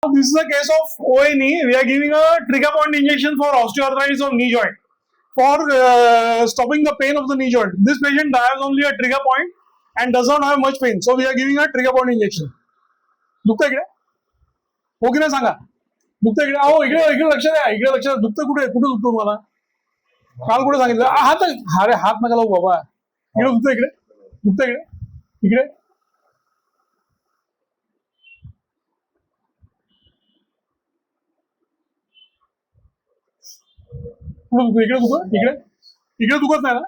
This is a case of ONE. We are giving a trigger point injection for osteoarthritis of knee joint for stopping the pain of the knee joint. This patient has only a trigger point and does not have much pain. So we are giving a trigger point injection. दुखतं इकडे हो की नाही सांगा. दुखतं इकडे अहो इकडे इकडे लक्ष द्या. इकडे लक्ष द्या. दुखतं कुठे दुखतं मला काल कुठे सांगितलं हात अरे हात नका लावू बाबा. इकडे दुखतं इकडे दुखतं इकडे इकडे इकडे दुखत इकडे इकडे दुखत नाही ना.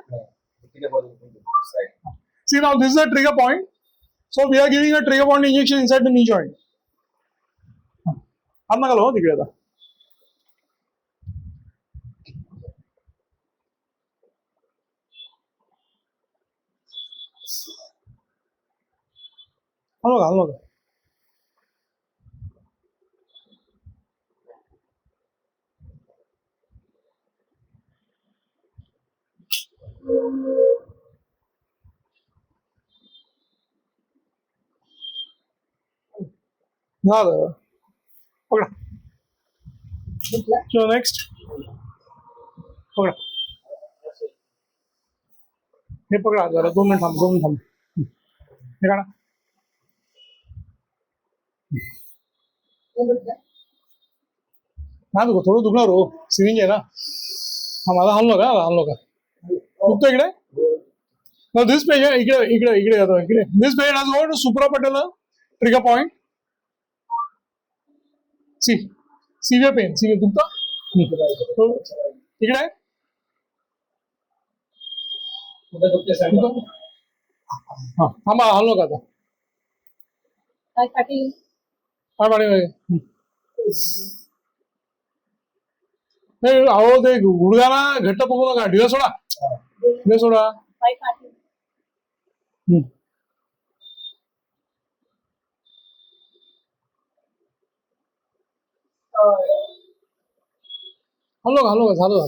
See now this is a trigger point. So we are giving a trigger point injection inside the knee joint. हात नका लावू तिकडे आता. हलवा का झालं पकडा. चलो नेक्स्ट पकडा. हे पकडा जरा 2 मिनिट थांब हे काढा. हा दुखो थोडं दुखणार हो सिरिंज आहे ना. हा मला हललो का दुखतो इकडे. Now this patient इकडे जातो इकडे. This patient has got suprapatellar trigger point. See severe pain दुखतं इकडे हा थांबा हललो का आता काय पाणी अहो ते गुडघ्याला घट्ट पकडू नका. ढिला सोडा हललो का झालं.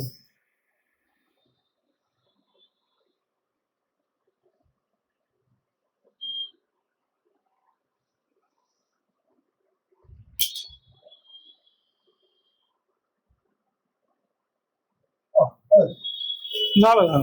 झालं